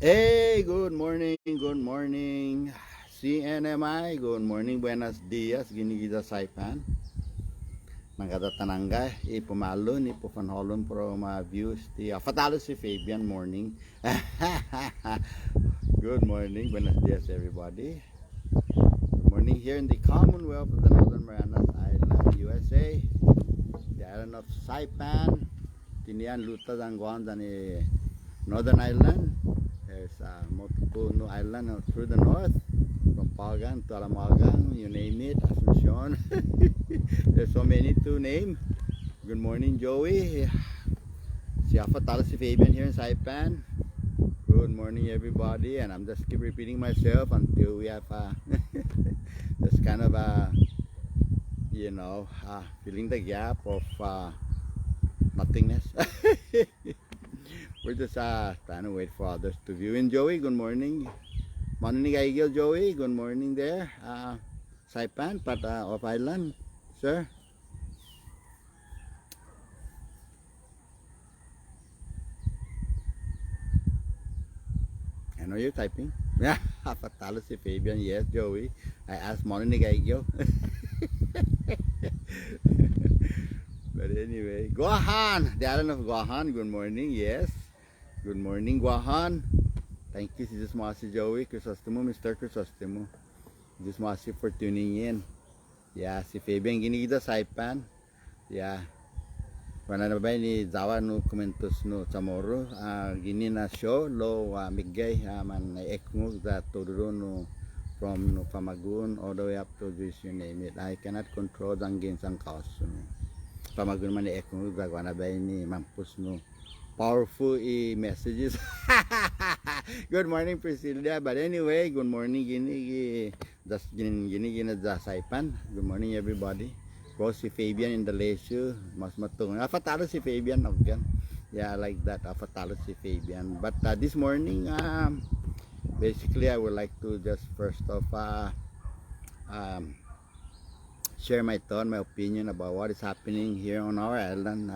Hey, good morning, Cnmi, good morning, buenos dias, ginigida saipan. Nagada tanangga, ipumalon, ipufanholon pro mga views, fatalo si Fabian morning. Good morning, buenos dias everybody. Good morning here in the Commonwealth of the Northern Marianas Island, USA. The island of Saipan, Tinian Luta Danguan, Northern Island. There's multiple new islands through the north, from Pagan to Alamagan, you name it, Asuncion. There's so many to name. Good morning, Joey. Siapa tala si Fabian here in Saipan. Good morning, everybody. And I'm just keep repeating myself until we have this kind of filling the gap of nothingness. We're just trying to wait for others to view. And Joey, good morning. Morning, Aigil, Joey. Good morning there. Saipan, part of Island, sir. I know you're typing. Yeah, patalo si Fabian. Yes, Joey. I asked morning, Aigil. But anyway, Guahan, the island of Guahan. Good morning. Yes. Good morning, Guahan. Thank you, Jesus Masi Joey, Crisostomo, Mr. Crisostomo. Jesus Masi for tuning in. Yeah, si Fabian ginigida Saipan. Yeah. Wana na ba ni Zawa no komentos no Chamorro, gini na show lo migay man na ekmo that todo no from no Pamagun all the way up to this you name it. I cannot control ang gains ang kaos no. Pamagun man ni ekmo that wana ba ni mampus no powerful messages. Good morning, Priscilla. But anyway, good morning, gini Saipan. Good morning, everybody. Go si Fabian in the leisure. Mas matung. Fatalo si Fabian again. Yeah, like that. Fatalo si Fabian. But this morning, basically, I would like to just first off um, share my thought, my opinion about what is happening here on our island.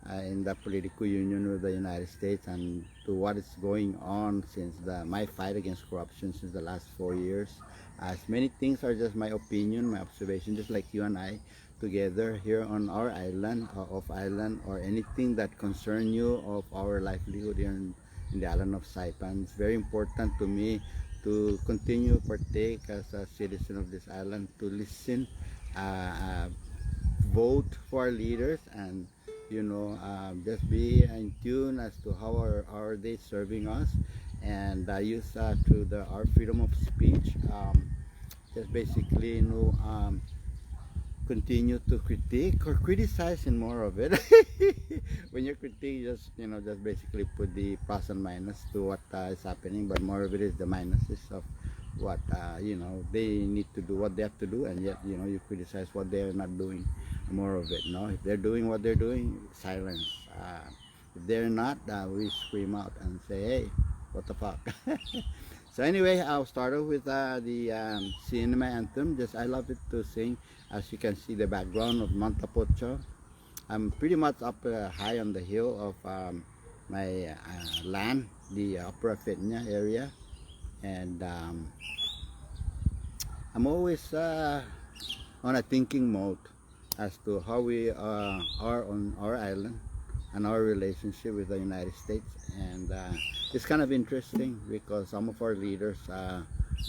In the political union with the United States and to what is going on since my fight against corruption since the last 4 years. As many things are just my opinion, my observation, just like you and I together here on our island, off island, or anything that concern you of our livelihood here in the island of Saipan. It's very important to me to continue partake as a citizen of this island, to listen, vote for our leaders, and just be in tune as to how are they serving us, and use to our freedom of speech, just basically continue to critique or criticize and more of it. When you critique, just basically put the plus and minus to what is happening, but more of it is the minuses of what they need to do, what they have to do, and yet you criticize what they're not doing. More of it, no, if they're doing what they're doing, silence. If they're not, we scream out and say, hey, what the fuck. So anyway, I'll start off with the Cnmi anthem. Just I love it to sing. As you can see, the background of Montapocho. I'm pretty much up high on the hill of my land, the Upper Fitna area, and I'm always on a thinking mode as to how we are on our island and our relationship with the United States. And it's kind of interesting because some of our leaders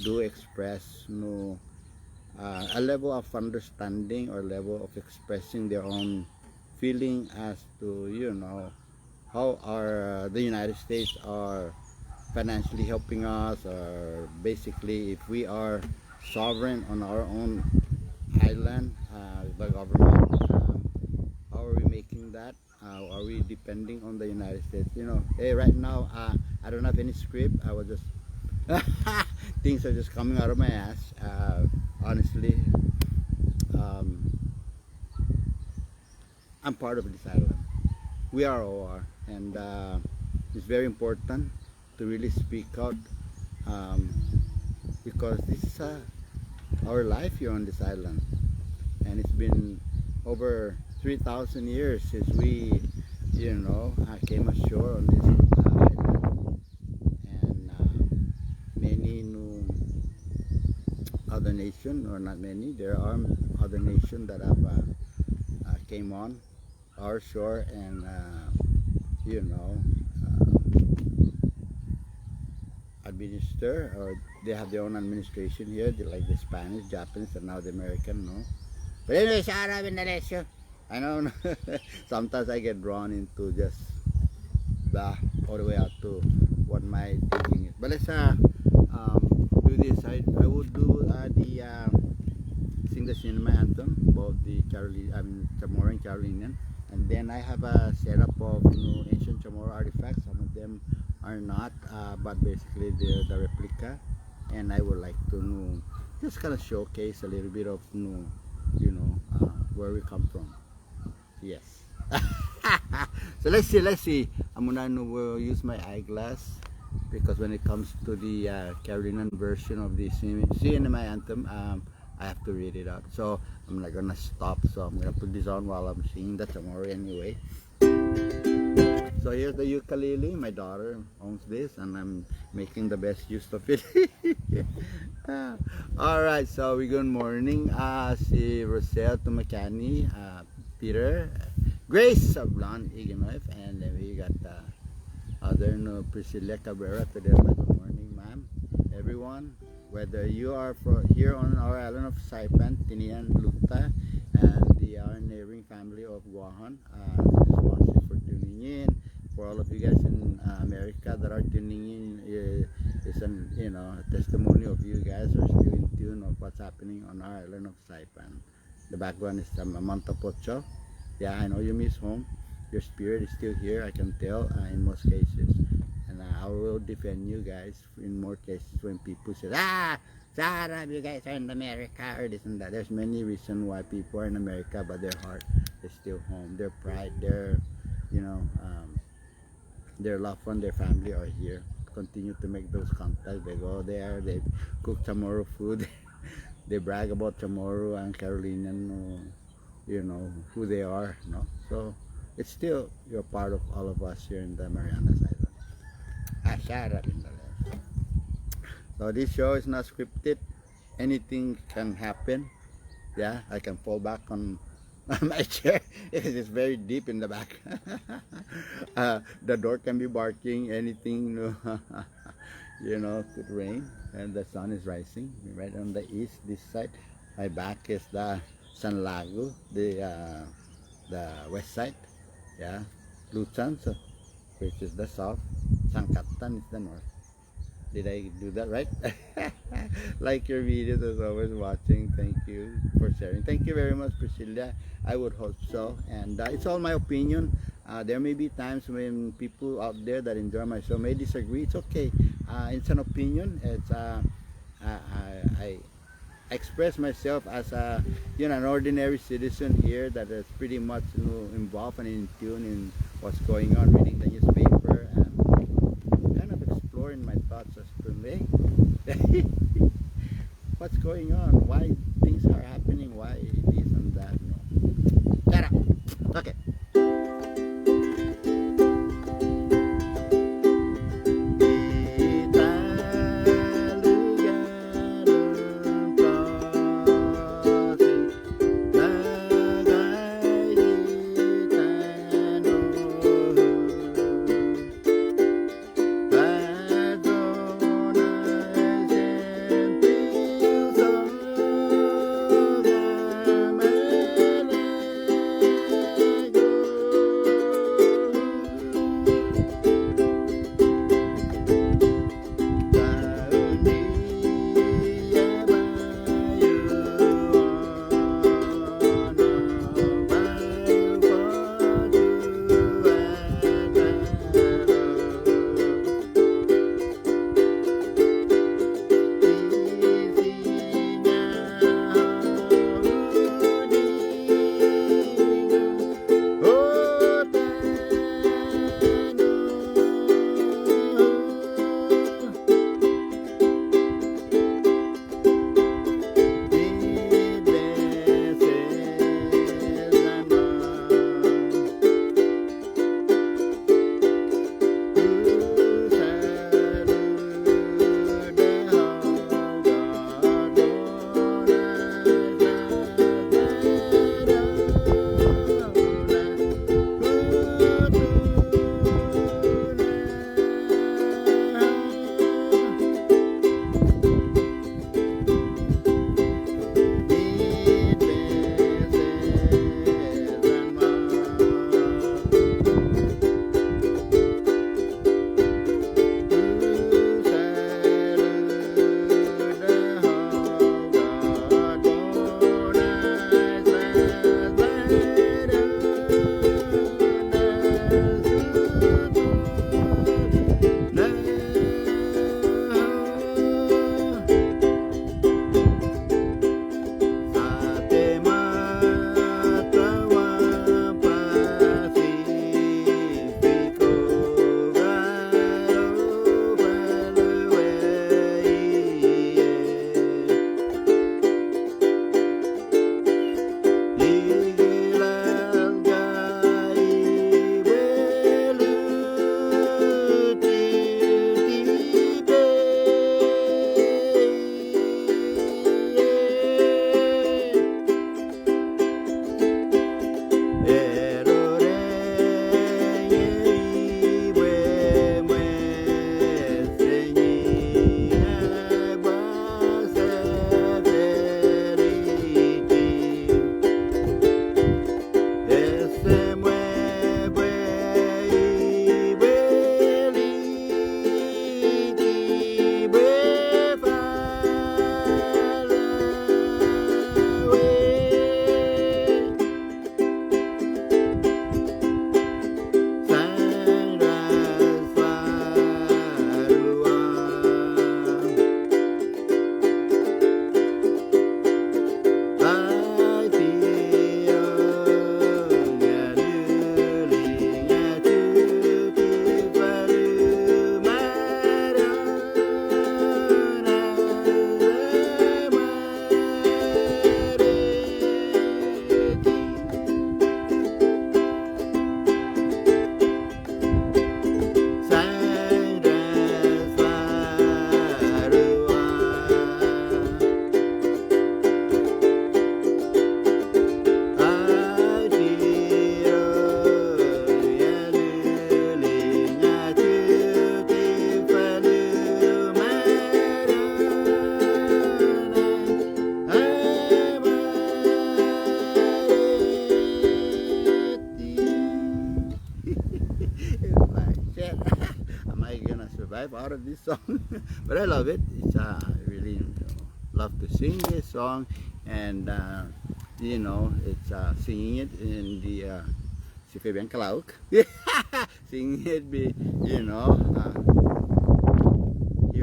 do express a level of understanding or level of expressing their own feeling as to how the United States are financially helping us, or basically if we are sovereign on our own island, the government, how are we making that? Are we depending on the United States? Hey, right now, I don't have any script. I was just things are just coming out of my ass. Honestly, I'm part of this island. We are OR, and it's very important to really speak out, because this is our life here on this island, and it's been over 3,000 years since we came ashore on this island, and other nation, or not many. There are other nations that have came on our shore and you know administer, or they have their own administration here. They like the Spanish, Japanese, and now the American. No, but anyway, shout out Indonesia. I know sometimes I get drawn into just the all the way out to what my thinking is. But let's do this. I would do sing the Cnmi anthem, both the Chamorro and Carolinian, and then I have a setup of ancient Chamorro artifacts. Some of them are not, but basically they're the replica, and I would like to just kind of showcase a little bit of where we come from. Yes. So let's see. I'm gonna use my eyeglass because when it comes to the Carolinian version of the Cnmi anthem, I have to read it out. So I'm not gonna stop. So I'm gonna put this on while I'm singing the Chamorro anyway. So here's the ukulele. My daughter owns this, and I'm making the best use of it. All right. So good morning. Si Rosel Tumakani, Peter, Grace Sablan Iganoif, and then we got other Priscilla Cabrera. Good morning, ma'am. Everyone, whether you are here on our island of Saipan, Tinian, Luta, and our neighboring family of Guahan, just want you for tuning in. For all of you guys in America that are tuning in, is a testimony of you guys are still in tune of what's happening on our island of Saipan. The background is Mantapocho. Yeah, I know you miss home. Your spirit is still here, I can tell, in most cases. And I will defend you guys in more cases when people say, Sarah, you guys are in America, or this and that. There's many reasons why people are in America, but their heart is still home. Their pride, their loved one, their family are here. Continue to make those contacts. They go there, they cook Chamorro food. They brag about Chamorro and Carolinian, who they are. So it's still, you're part of all of us here in the Marianas Island. So this show is not scripted. Anything can happen. Yeah, I can fall back on my chair because it's very deep in the back. The door can be barking. Anything, could rain. And the sun is rising right on the east. This side, my back is the San Lago, the west side. Yeah, Luzon, which is the south. Sangkatan is the north. Did I do that right? Like your videos as always watching. Thank you for sharing. Thank you very much, Priscilla. I would hope so. And it's all my opinion. There may be times when people out there that enjoy my show may disagree. It's okay. It's an opinion. It's I express myself as an ordinary citizen here that is pretty much involved and in tune in what's going on, reading the newspaper and kind of exploring my thoughts as to me. What's going on? Why things are happening? Why this and that? Shut up. Okay. this song, but I love it. It's I really love to sing this song, and it's singing it in the si Fabian Kalauk, singing it here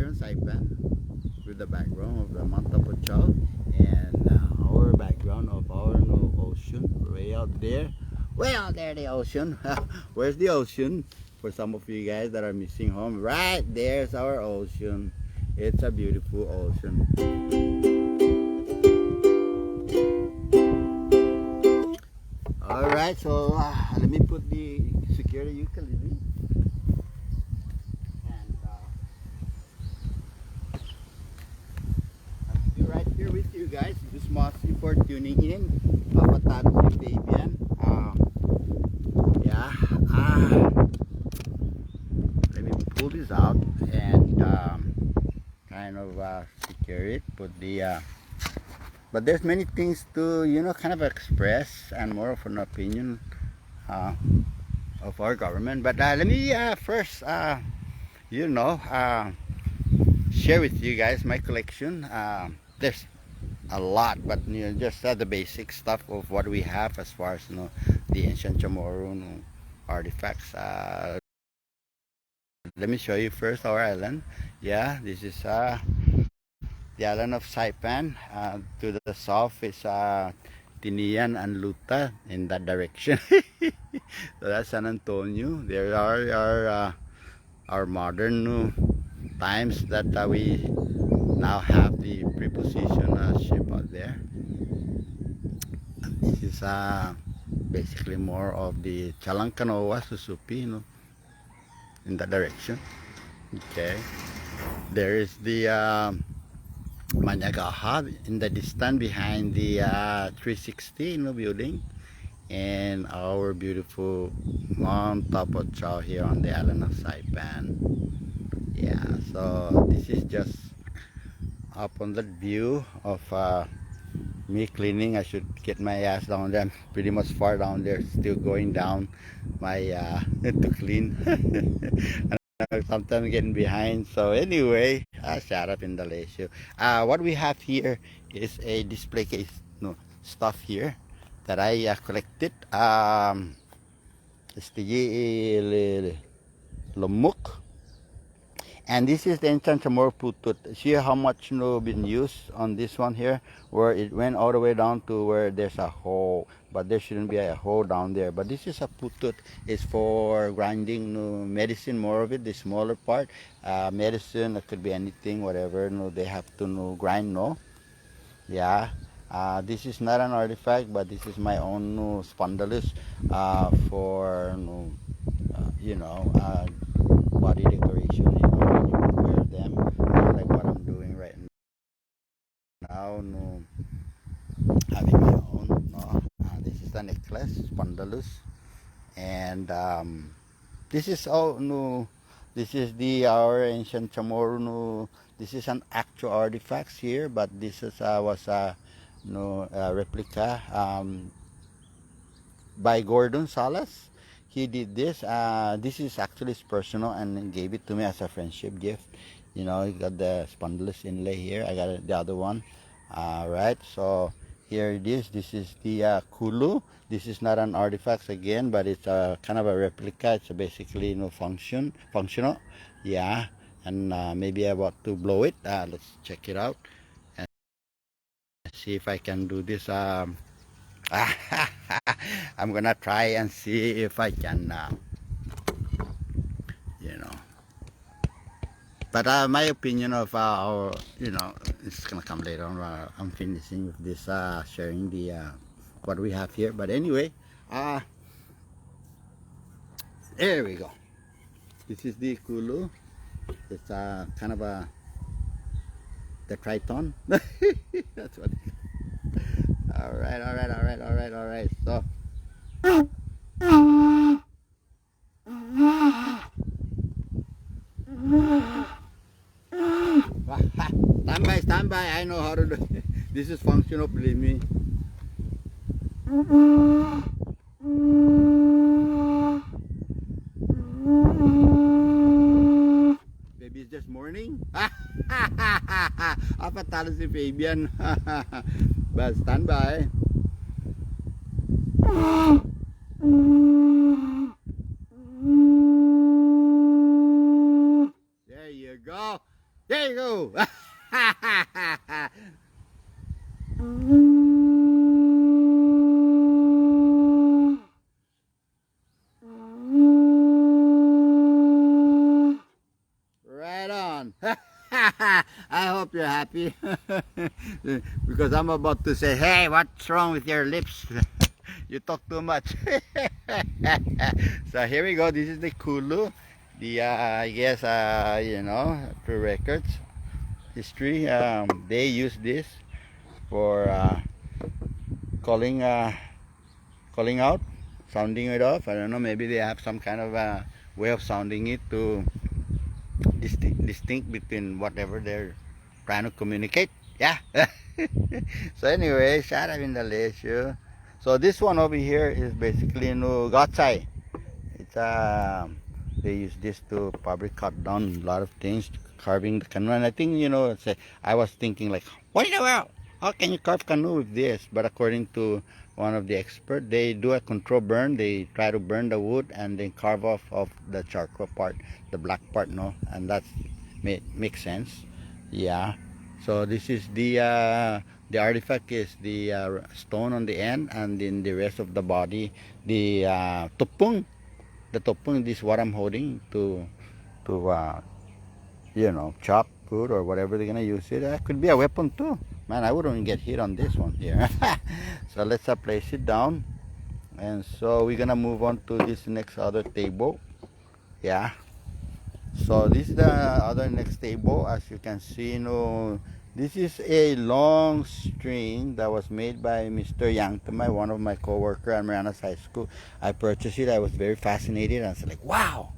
in Saipan with the background of the Mount Tapochao and our background of our ocean way out there. Way out there, the ocean. Where's the ocean? For some of you guys that are missing home, right there's our ocean. It's a beautiful ocean. All right, so let me put the security ukulele. And I'll be right here with you guys. This is Mossy for tuning in. Patado si Fabian. Yeah. Let me pull this out and kind of secure it. Put the but there's many things to kind of express and more of an opinion of our government. But let me first share with you guys my collection. There's a lot, but just the basic stuff of what we have as far as the ancient Chamorro artifacts. Let me show you first our island. Yeah, this is the island of Saipan. To the south is Tinian and Luta in that direction. So that's San Antonio. There are our modern times that we now have the preposition ship out there. This is basically more of the Chalancanoa, Susupi, in that direction. Okay, there is the Manyagaha in the distance behind the 360 building, and our beautiful Mount Tapochao here on the island of Saipan. Yeah, so this is just up on the view of me cleaning. I should get my ass down there. I'm pretty much far down there, still going down my to clean. And sometimes getting behind. So anyway, shut up in the issue. What we have here is a display case stuff here that I collected. It's the Lumuk. And this is the ancient Chamorro putut. See how much been used on this one here, where it went all the way down to where there's a hole, but there shouldn't be a hole down there. But this is a putut. It's for grinding medicine, more of it, the smaller part. Medicine, it could be anything, whatever. They have to grind. Yeah. This is not an artifact, but this is my own spondylus for body decoration. You wear them like what I'm doing right now. Having my own. This is the necklace, spondylus, and this is all. This is our ancient Chamorro. This is an actual artifacts here, but this is was a replica by Gordon Salas. He did this. This is actually his personal, and gave it to me as a friendship gift. He got the spondylus inlay here. I got the other one. Right. So here it is. This is the kulu. This is not an artifact again, but it's a kind of a replica. It's basically functional. Yeah. And maybe about to blow it. Let's check it out and see if I can do this. I'm gonna try and see if I can, But my opinion of it's gonna come later on. I'm finishing with this, sharing the what we have here. But anyway, there we go. This is the Kulu. It's kind of the Triton. That's what. All right. So. Stand by. I know how to do it. This is functional, believe me. Maybe it's just more morning. Patalo si Fabian. But stand by. There you go. There you go. Right on. I hope you're happy. Because I'm about to say, hey, what's wrong with your lips? You talk too much. So here we go. This is the Kulu. The I guess you know, through records history, they use this for calling calling out, sounding it off. I don't know, maybe they have some kind of way of sounding it to distinct between whatever they're trying to communicate. Yeah. So anyway, shout out in the issue. So this one over here is basically no gatsai. It's they use this to probably cut down a lot of things, carving the canoe. And I think, you know, I was thinking like, what in the world? How can you carve canoe with this? But according to one of the experts, they do a control burn. They try to burn the wood and then carve off of the charcoal part, the black part, no, and that makes sense. Yeah. So this is the artifact is the stone on the end, and then the rest of the body, the tupung. The tupung is what I'm holding to you know, chop food or whatever they're gonna use it. It could be a weapon too. Man, I wouldn't get hit on this one here. So let's place it down, and so we're gonna move on to this next other table. Yeah. So this is the other next table. As you can see, you know, this is a long string that was made by Mr. Yangtamay, one of my co-worker at Marianas High School. I purchased it. I was very fascinated. I was like, wow.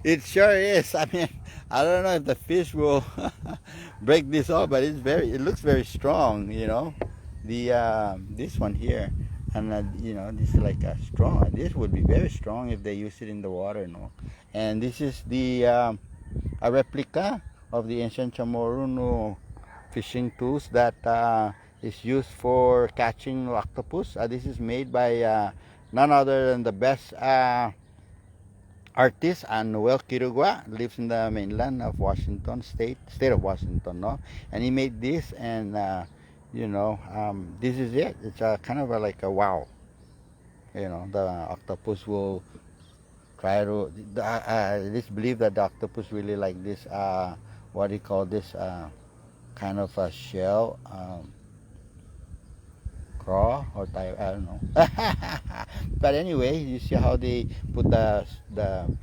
It sure is. I mean, I don't know if the fish will break this off, but it looks very strong, you know. The this one here, and you know, this is like a strong. This would be very strong if they use it in the water, no. And this is the a replica of the ancient Chamorro, no, fishing tools that is used for catching octopus. This is made by none other than the best artist, and Noel Kirugua, lives in the mainland of Washington state of Washington, no. And he made this, and you know, this is it. It's kind of like a wow. You know, the octopus will try to. It's believed that the octopus really like this. What do you call this? Kind of a shell. Craw or I don't know. But anyway, you see how they put the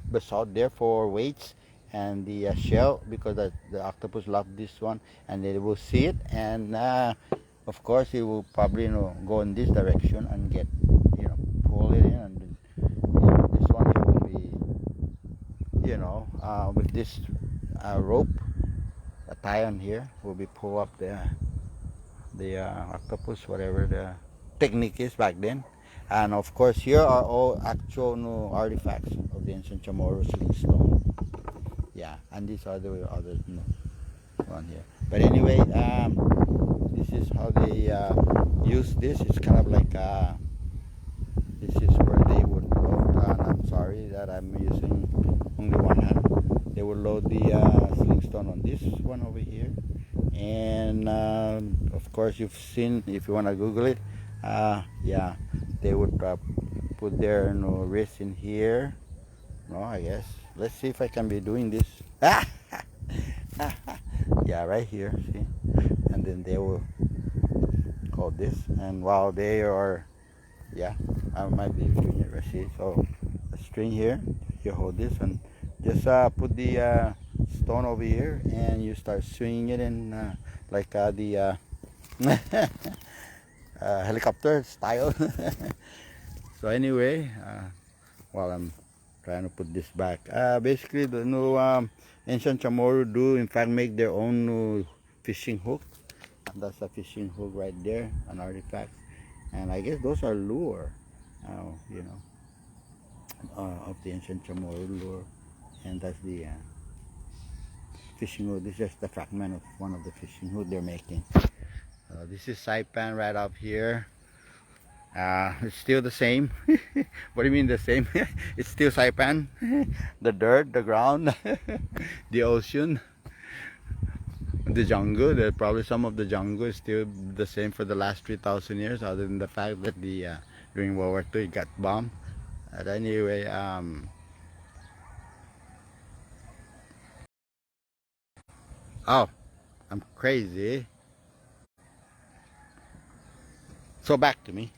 basalt there for weights, and the shell, because the octopus love this one, and they will see it, and of course it will probably, you know, go in this direction and get, you know, pull it in, and you know, this one here will be, you know, with this rope, a tie on here will be pull up the octopus, whatever the technique is back then. And of course, here are all actual, no, artifacts of the ancient Chamorro slingstone. Yeah, and these are the other, no, one here. But anyway, this is how they use this. It's kind of like this is where they would load. And I'm sorry that I'm using only one hand. They would load the slingstone on this one over here. And of course, you've seen, if you want to Google it, yeah, they would put their, you know, wrist in here. No, I guess. Let's see if I can be doing this. Yeah, right here, see? And then they will hold this. And while they are, yeah, I might be doing it, right? See? So, a string here, you hold this, and just put the stone over here, and you start swinging it in like the helicopter style. So anyway, while I'm trying to put this back, basically the new ancient Chamorro do in fact make their own fishing hook. And that's a fishing hook right there, an artifact, and I guess those are lure, you know, of the ancient Chamorro lure, and that's the fishing hood. This is just the fragment of one of the fishing hood they're making. This is Saipan right up here. It's still the same. What do you mean the same? It's still Saipan. The dirt, the ground, the ocean, the jungle. Probably some of the jungle is still the same for the last 3,000 years, other than the fact that during World War II it got bombed. But anyway, oh, I'm crazy. So back to me.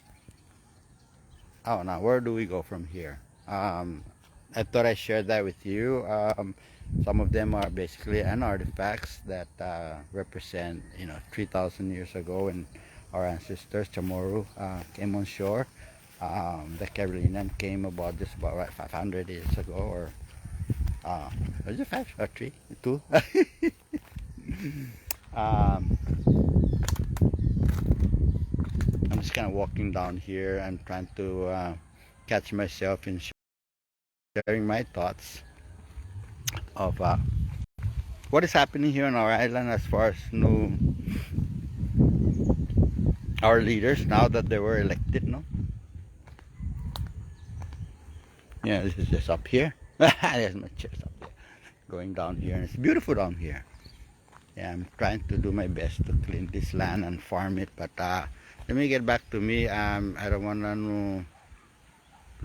Oh, now where do we go from here? I thought I shared that with you. Some of them are basically an artifacts that represent, 3,000 years ago when our ancestors, Chamorro, came on shore. The Carolinian came about just about 500 years ago, or was it 5 or 3, 2? um, I'm just kind of walking down here and trying to catch myself in sharing my thoughts of what is happening here on our island as far as our leaders now that they were elected. No, yeah, this is just up here. There's my chest up there. Going down here, and it's beautiful down here. Yeah, I'm trying to do my best to clean this land and farm it, but let me get back to me. I don't want to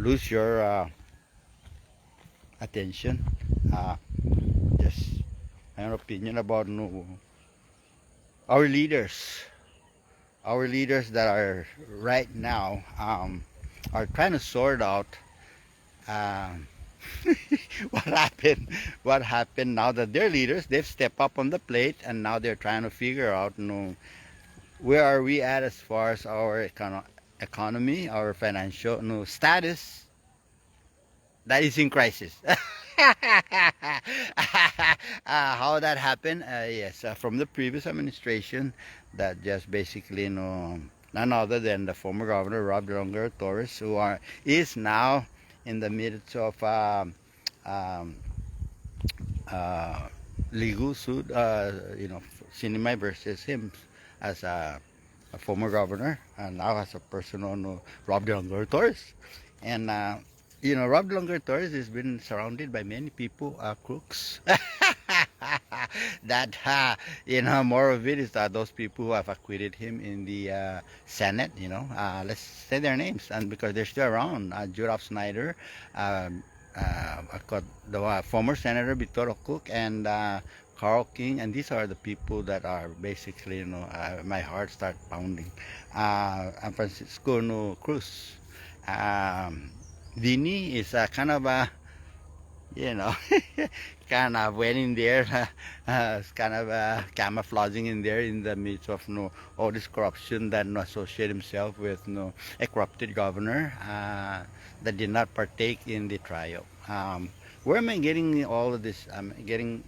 lose your attention. Just my opinion about our leaders. Our leaders that are right now are trying to sort out um, what happened now that they're leaders. They've stepped up on the plate, and now they're trying to figure out, where are we at as far as our economy, our financial status that is in crisis. How that happened? Yes, from the previous administration, that just basically, none other than the former governor Rob Longer Torres, is now in the midst of um, legal suit, Cnmi versus him as a former governor, and now as a person on Rob Longer Torres. And Rob Longer Torres has been surrounded by many people, crooks. That more of it is those people who have acquitted him in the Senate. Let's say their names, and because they're still around, Juraf Snyder, um, the former Senator Vittorio Cook, and Carl King, and these are the people that are basically, my heart start pounding. And Francisco Cruz. Dini is kind of a, kind of went in there, kind of camouflaging in there in the midst of all this corruption that associate himself with a corrupted governor that did not partake in the trial. Where am I getting all of this? I'm getting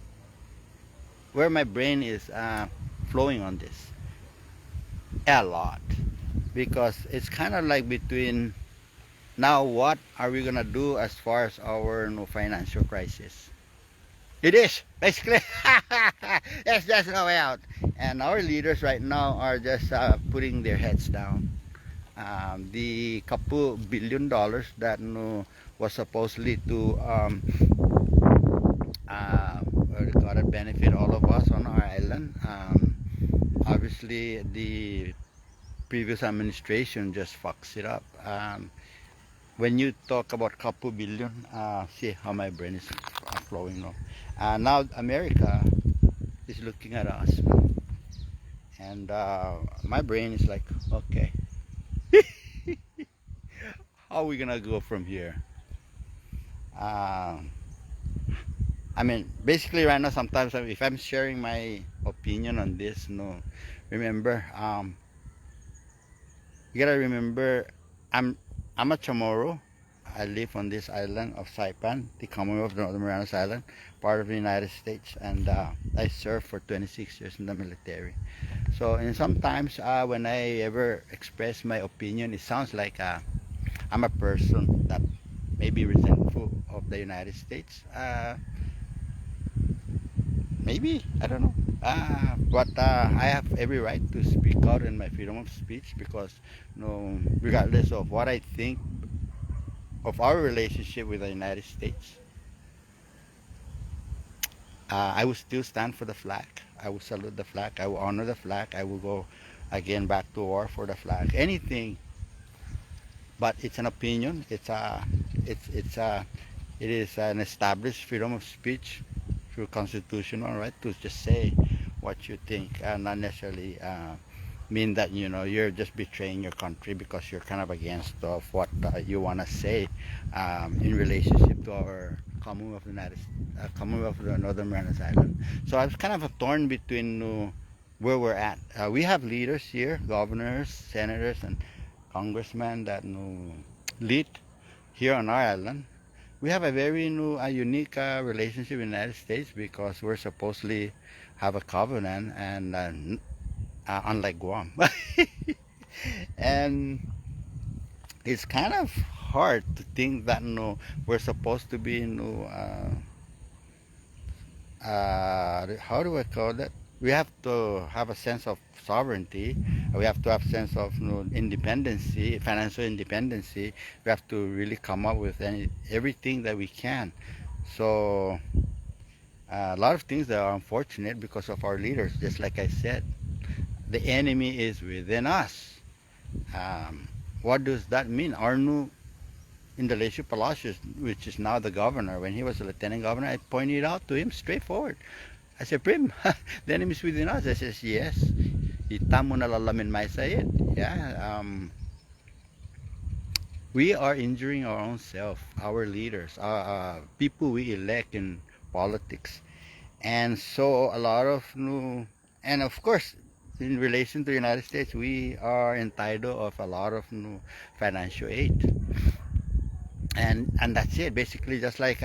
where my brain is flowing on this a lot, because it's kind of like between now what are we gonna do as far as our financial crisis. It is basically there's just no way out, and our leaders right now are just putting their heads down. The couple $billion that was supposedly to benefit all of us on our island. Obviously, the previous administration just fucks it up. When you talk about couple billion, see how my brain is flowing now. Now America is looking at us, and my brain is like, okay, how are we gonna go from here? I mean, basically right now, sometimes if I'm sharing my opinion on this, remember, you gotta remember, I'm a Chamorro. I live on this island of Saipan, the Commonwealth of the Northern Marianas Island, part of the United States, and I served for 26 years in the military. So, and sometimes when I ever express my opinion, it sounds like I'm a person that may be resentful of the United States. maybe, I don't know. But I have every right to speak out in my freedom of speech because, regardless of what I think of our relationship with the United States, I will still stand for the flag. I will salute the flag. I will honor the flag. I will go again back to war for the flag. Anything, but it's an opinion. It is an established freedom of speech through constitutional right to just say what you think, and not necessarily mean that you're just betraying your country because you're kind of against of what you want to say in relationship to our Commonwealth of the Northern Marianas Island. So I was kind of a torn between where we're at. We have leaders here, governors, senators, and congressmen that lead here on our island. We have a very unique relationship in the United States because we're supposedly have a covenant and unlike Guam. And it's kind of hard to think that we're supposed to be how do I call that? We have to have a sense of sovereignty. We have to have a sense of independency, financial independency. We have to really come up with everything that we can. So a lot of things that are unfortunate because of our leaders. Just like I said, the enemy is within us. What does that mean? Arnu Indalecio Palacios, which is now the governor, when he was a lieutenant governor, I pointed out to him straightforward. I said, Prim, the enemy is within us. I says, yes. Ita mo nalalamin may sayid. Yeah. We are injuring our own self, our leaders, people we elect in politics. And so a lot of and of course, in relation to the United States, we are entitled of a lot of financial aid. And that's it basically. Just like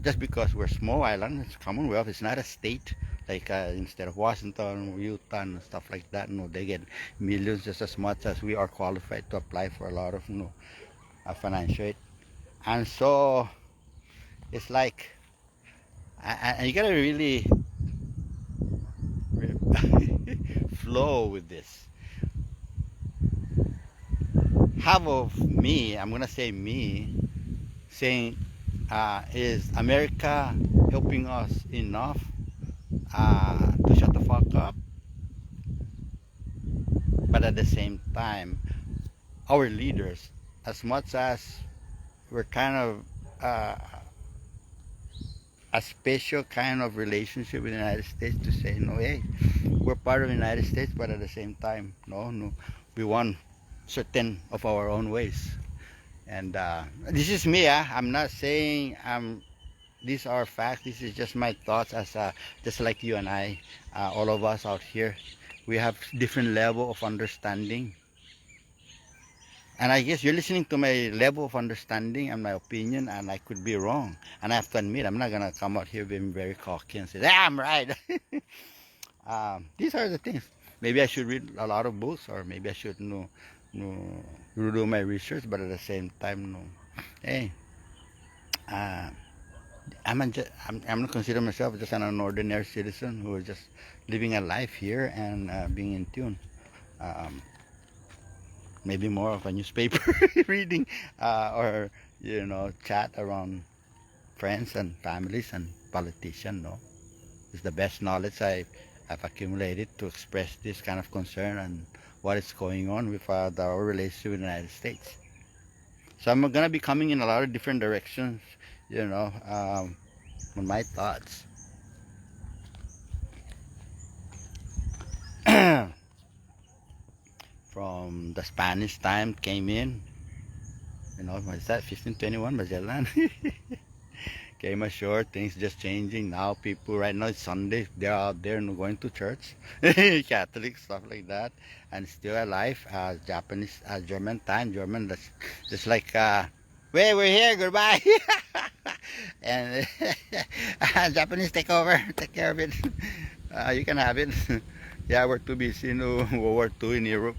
just because we're small island, it's Commonwealth, it's not a state like instead of Washington, Utah, and stuff like that. They get millions just as much as we are qualified to apply for a lot of financial aid. And so it's like and you gotta really flow with this. Half of me, I'm gonna say me, saying is America helping us enough to shut the fuck up? But at the same time, our leaders, as much as we're kind of a special kind of relationship with the United States, to say no, hey, we're part of the United States, but at the same time, no, we want certain of our own ways. And this is me. I'm not saying these are facts. This is just my thoughts as just like you and I, all of us out here, we have different level of understanding. And I guess you're listening to my level of understanding and my opinion, and I could be wrong. And I have to admit, I'm not gonna come out here being very cocky and say, "Ah, I'm right." These are the things. Maybe I should read a lot of books, or maybe I should do my research. But at the same time, hey, I'm not consider myself just an ordinary citizen who is just living a life here and being in tune. Um, Maybe more of a newspaper reading or chat around friends and families and politicians. No, it's the best knowledge I've accumulated to express this kind of concern and what is going on with our relationship with the United States. So I'm gonna be coming in a lot of different directions, on my thoughts. From the Spanish time came in, what's that, 1521, Magellan came ashore, things just changing. Now people, right now it's Sunday, they're out there going to church, Catholic, stuff like that, and still alive. Japanese, German time, German, that's just like, wait, we're here, goodbye. And Japanese take over, take care of it. You can have it. Yeah, we're too busy in World War II in Europe.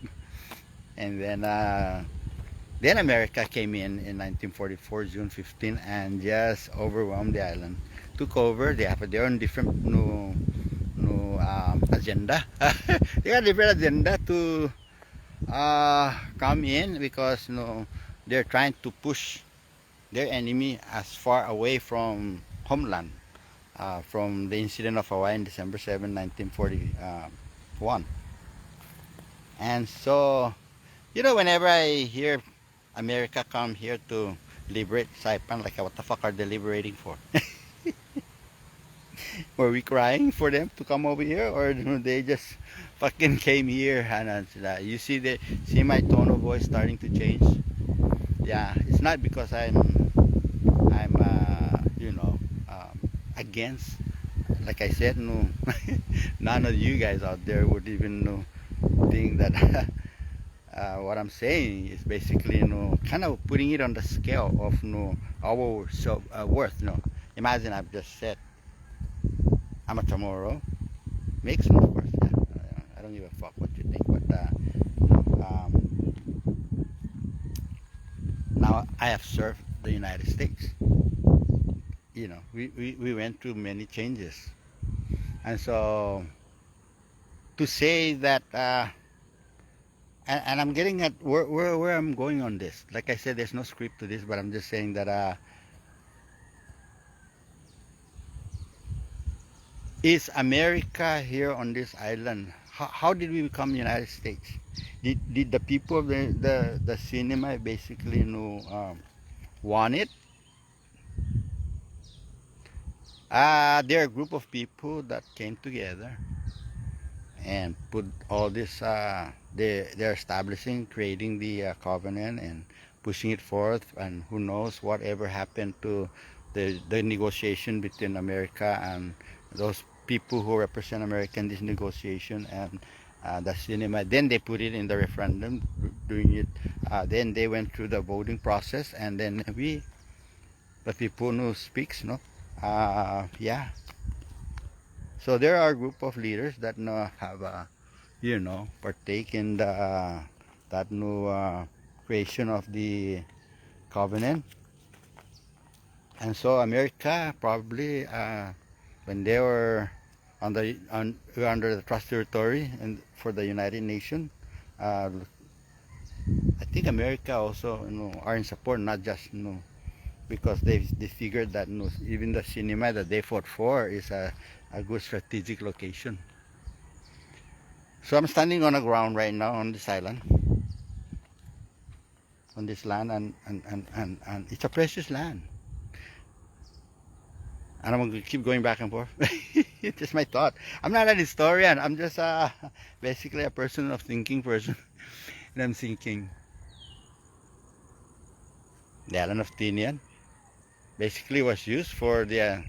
And then America came in 1944, June 15, and just overwhelmed the island. Took over. They have their own different agenda. They got different agenda to come in because they're trying to push their enemy as far away from homeland, from the incident of Hawaii in December 7, 1941. And so, whenever I hear America come here to liberate Saipan, like, what the fuck are they liberating for? Were we crying for them to come over here, or they just fucking came here? And you see my tone of voice starting to change. Yeah, it's not because I'm against. Like I said, no, none of you guys out there would even think that what I'm saying is basically kind of putting it on the scale of our worth. Imagine I've just said I'm a tomorrow. Makes no, of course. Yeah. I don't give a fuck what you think, but now I have served the United States. We went through many changes, and so to say that, and I'm getting at where I'm going on this. Like I said, there's no script to this, but I'm just saying that is America here on this island? How did we become United States? Did the people of the Cnmi basically want it? They're a group of people that came together and put all this. They're establishing, creating the covenant and pushing it forth. And who knows whatever happened to the negotiation between America and those people who represent America in this negotiation and the Cnmi. Then they put it in the referendum, doing it. Then they went through the voting process, and then we, the people who speaks, yeah. So there are a group of leaders that have, partake in that new creation of the covenant. And so America probably, when they were under the trust territory and for the United Nations, I think America also are in support, not just because they figured that even the Cnmi that they fought for is a good strategic location. So I'm standing on the ground right now on this island, on this land, and it's a precious land. And I'm going to keep going back and forth. It's just my thought. I'm not an historian. I'm just basically a thinking person. And I'm thinking, the island of Tinian basically was used for the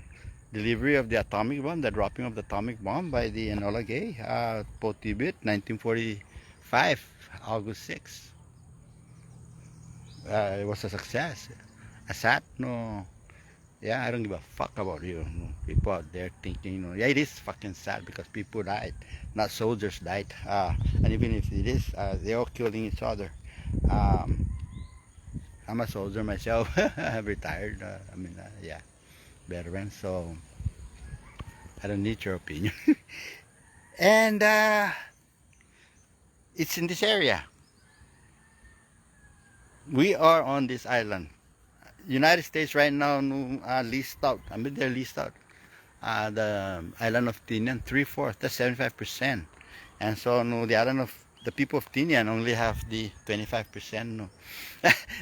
delivery of the atomic bomb, the dropping of the atomic bomb by the Enola Gay, Potibet, 1945, August 6. It was a success. A sat, yeah, I don't give a fuck about you. People out there thinking, yeah, it is fucking sad because people died, not soldiers died. And even if it is, they're all killing each other. I'm a soldier myself. I'm retired. Yeah, veteran. So I don't need your opinion. And it's in this area. We are on this island. United States right now leased out. They're leased out. The island of Tinian, 3/4, that's 75%. And so the island of the people of Tinian only have the 25%.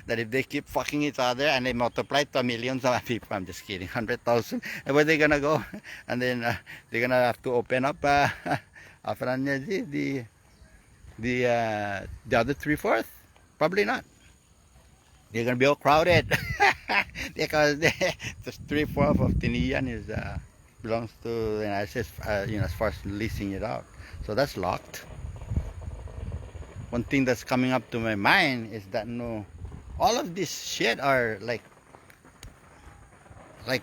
That if they keep fucking each other and they multiply to millions of people, I'm just kidding, 100,000, and where they gonna go? And then they're gonna have to open up the other 3/4? Probably not. They're gonna be all crowded because just 3/4 of Tinian is belongs to the United States, as far as leasing it out. So that's locked. One thing that's coming up to my mind is that all of this shit are like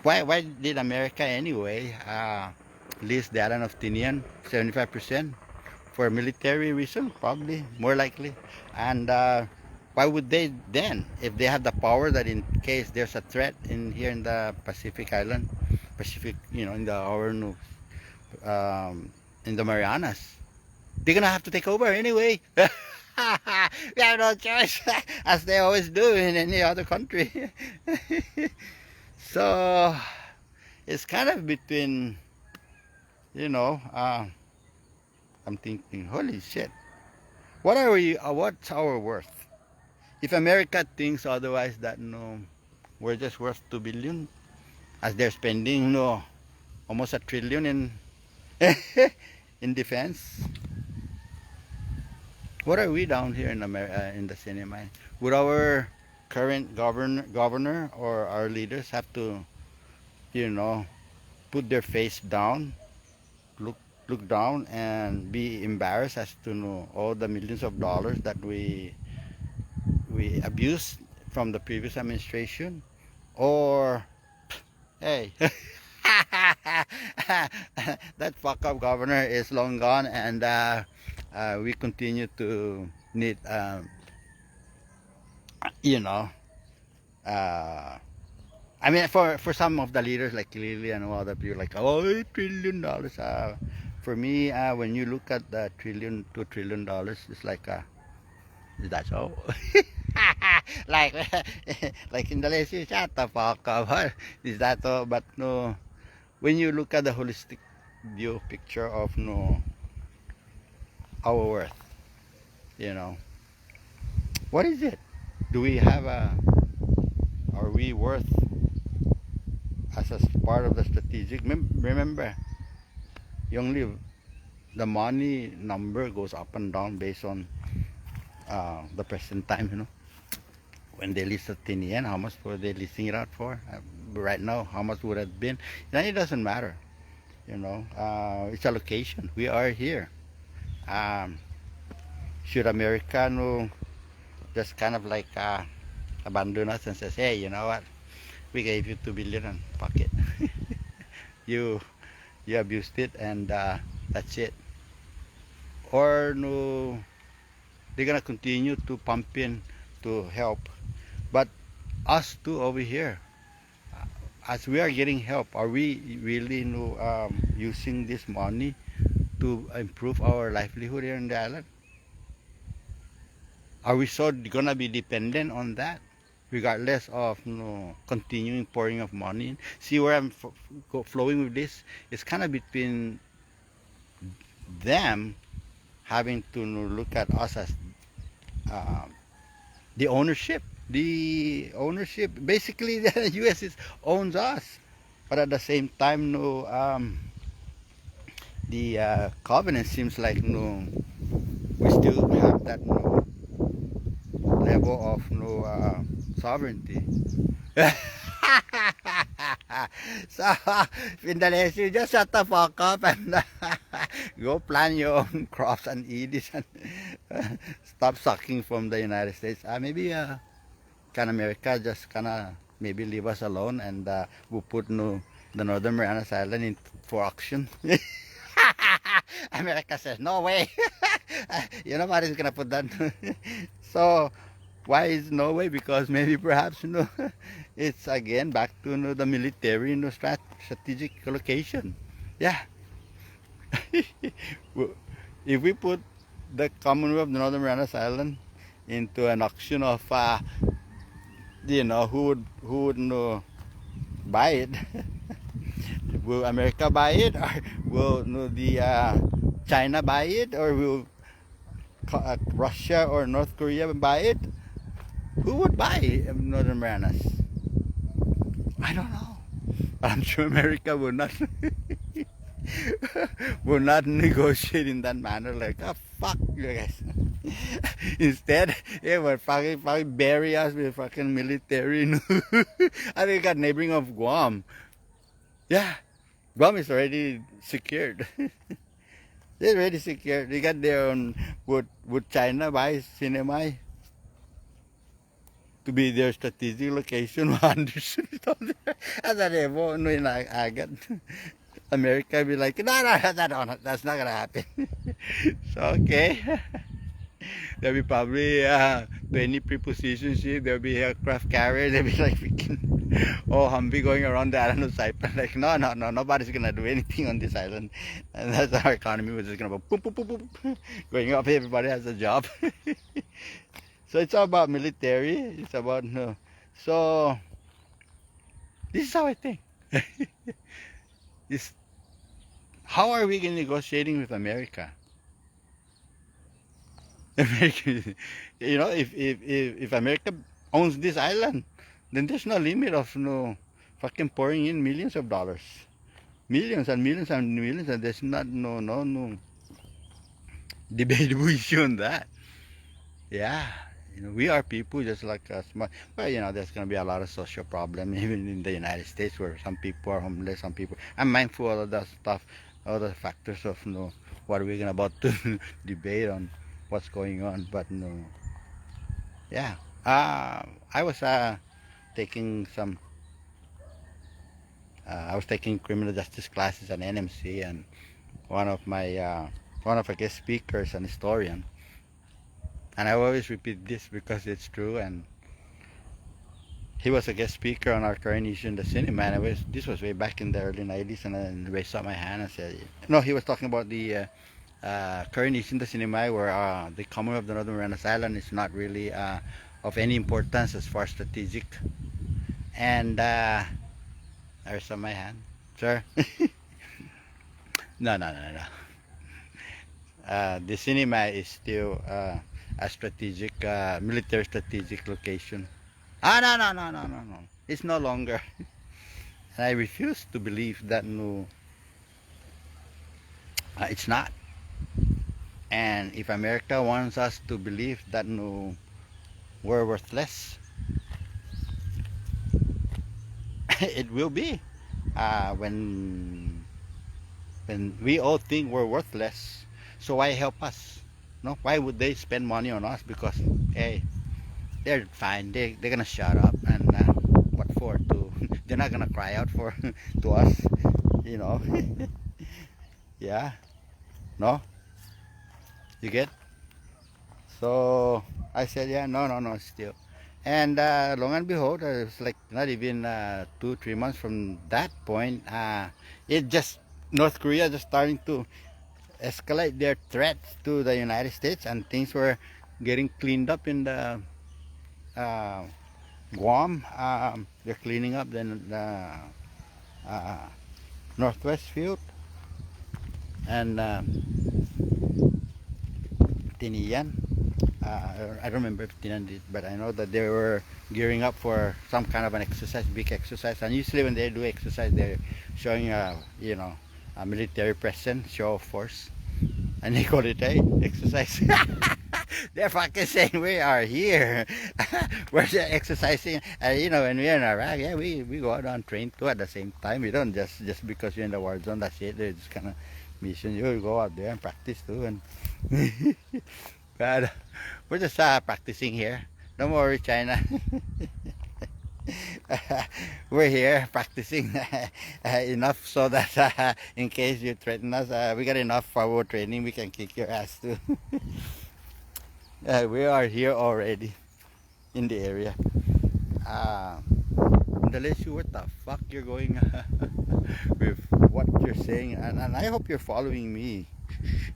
why did America anyway lease the island of Tinian 75% for military reason? Probably, more likely. And why would they then, if they have the power that in case there's a threat here in the Pacific Island, in in the Marianas. They're gonna have to take over anyway. We have no choice, as they always do in any other country. So it's kind of between, you know, I'm thinking, holy shit, what are we? What's our worth? If America thinks otherwise, that no, we're just worth 2 billion, as they're spending no almost $1 trillion in in defense. What are we down here in America, in the Cnmi? Would our current governor or our leaders have to, you know, put their face down, look down, and be embarrassed as to know all the millions of dollars that we abused from the previous administration? Or hey, that fuck up governor is long gone, and we continue to need, you know, I mean, for some of the leaders like Lily and all other people, like, oh, $1 trillion. For me, when you look at the $2 trillion, it's like, is that so? like like in the list, you shut the fuck up. Is that so? But no, when you look at the holistic view picture of no our worth, you know, what is it? Do we have a? Are we worth as a part of the strategic? Remember, you only the money number goes up and down based on the present time, you know. When they listed Tinian, how much were they listing it out for? Right now, how much would it have been? Then it doesn't matter, you know. It's a location. We are here. Should America just kind of like abandon us and says, hey, you know what? We gave you 2 billion and fuck it. you abused it, and that's it. Or no, they're gonna continue to pump in to help, but us too over here, as we are getting help, are we really using this money to improve our livelihood here in the island? Are we so gonna be dependent on that, regardless of continuing pouring of money in? See where I'm flowing with this? It's kind of between them having to look at us as the ownership. Basically, the U.S. owns us, but at the same time, the covenant seems like we still have that level of sovereignty. So, Pindales, you just shut the fuck up and go plant your own crops and eat it, and stop sucking from the United States. Maybe can America just kind of maybe leave us alone, and we'll put the Northern Marianas Island in for auction. America says, no way. Nobody's gonna put that. So why is no way? Because maybe perhaps it's again back to the military strategic location. Yeah. If we put the Commonwealth of Northern Marianas Island into an auction of who would buy it? Will America buy it, or will the China buy it, or will Russia or North Korea buy it? Who would buy Northern Marianas? I don't know, but I'm sure America will not will not negotiate in that manner. Like, oh, fuck you guys. Instead, we'll fucking bury us with fucking military. I think got neighboring of Guam. Yeah, Guam is already secured. They're already secured. They got their own. Would China buy Cnmi to be their strategic location? I got America be like, no, that's not gonna happen. So okay. There'll be probably 20 preposition ship. There'll be aircraft carrier. There'll be like freaking Oh, Humvee going around the island of Cyprus. Like, no, no, no, nobody's gonna do anything on this island. And that's our economy. We're just gonna go boop, boop, boop, boop, going up. Everybody has a job. So it's all about military. It's about no. So this is how I think. This, how are we negotiating with America? America, if America owns this island, then there's no limit of no fucking pouring in millions of dollars, millions and millions and millions, and there's not no debatable issue on that. Yeah, we are people just like us, but there's gonna be a lot of social problem even in the United States where some people are homeless, some people. I'm mindful of all of that stuff, all the factors of what we're gonna about to debate on what's going on, but no. Yeah. I was taking some. I was taking criminal justice classes at NMC, and one of our guest speakers, an historian, and I always repeat this because it's true. And he was a guest speaker on our current issue in the Cnmi. And this was way back in the early '90s, and I raised up my hand and said, no, he was talking about the current issue in the Cnmi, where the Commonwealth of the Northern Marianas Island is not really of any importance as far as strategic. And I raised up my hand, sir. No, no, no, no. The Cnmi is still a strategic, military strategic location. No, no, no, no, no, no. It's no longer. And I refuse to believe that no, it's not. And if America wants us to believe that no, we're worthless, it will be. When we all think we're worthless, so why help us? No, why would they spend money on us? Because hey, they're fine. They're gonna shut up, and what for? To they're not gonna cry out for to us, you know. Yeah, no, you get. So I said, yeah, no, no, no, still. And long and behold, it's like not even 2, 3 months from that point, it just North Korea just starting to escalate their threats to the United States, and things were getting cleaned up in the uh, Guam. They're cleaning up the Northwest Field and Tinian. I don't remember if Tinian did, but I know that they were gearing up for some kind of an exercise, big exercise. And usually when they do exercise, they're showing a military presence, show of force, and they call it a exercise. They're fucking saying we are here. We're just exercising. And when we're in Iraq, yeah, we go out and train too at the same time. We don't just because you're in the war zone, that's it. They're just kind of mission. You go out there and practice too. And but we're just practicing here. Don't worry, China. We're here practicing enough so that in case you threaten us, we got enough forward training. We can kick your ass too. We are here already in the area. Unless you what the fuck you're going with what you're saying, and I hope you're following me,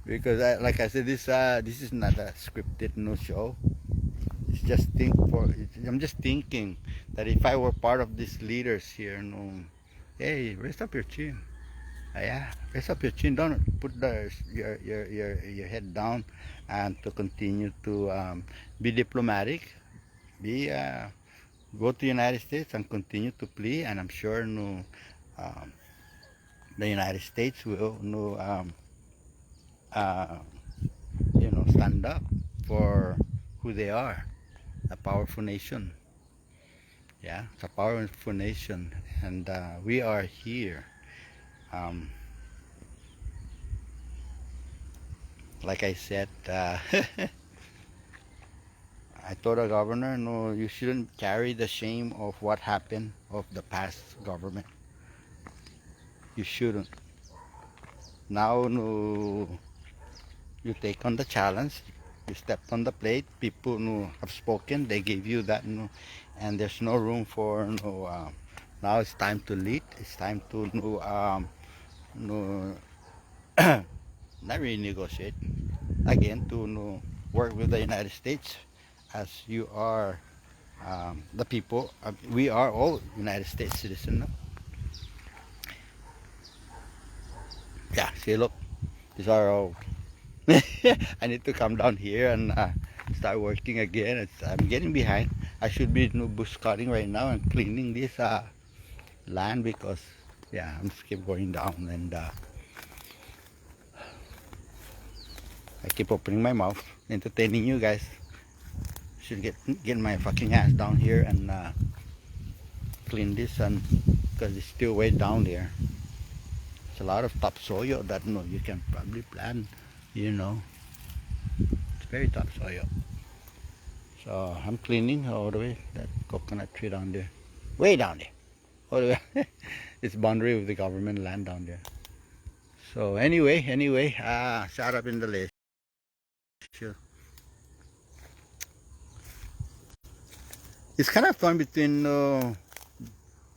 because like I said, this is not a scripted show. It's just I'm just thinking that if I were part of these leaders here, hey, raise up your chin. Yeah, raise up your chin. Don't put your head down, and to continue to be diplomatic. Be go to the United States and continue to plead, and I'm sure the United States will stand up for who they are, a powerful nation. Yeah, it's a powerful nation, and we are here. Like I said, I told the governor, no, you shouldn't carry the shame of what happened of the past government. You shouldn't. Now, no, you take on the challenge. You stepped on the plate. People have spoken. They gave you that, and there's no room for Now it's time to lead. It's time to no, not really negotiate again to work with the United States as you are the people. We are all United States citizens. No? Yeah, see, look, these are all. I need to come down here and start working again. I'm getting behind. I should be bush cutting right now and cleaning this land because yeah, I'm just keep going down and I keep opening my mouth, entertaining you guys. Should get my fucking ass down here and clean this and because it's still way down there. It's a lot of topsoil that you can probably plant. It's very topsoil. So I'm cleaning all the way that coconut tree down there, way down there, all the way. It's boundary with the government land down there. So anyway, shut up in the list. Sure. It's kind of fun between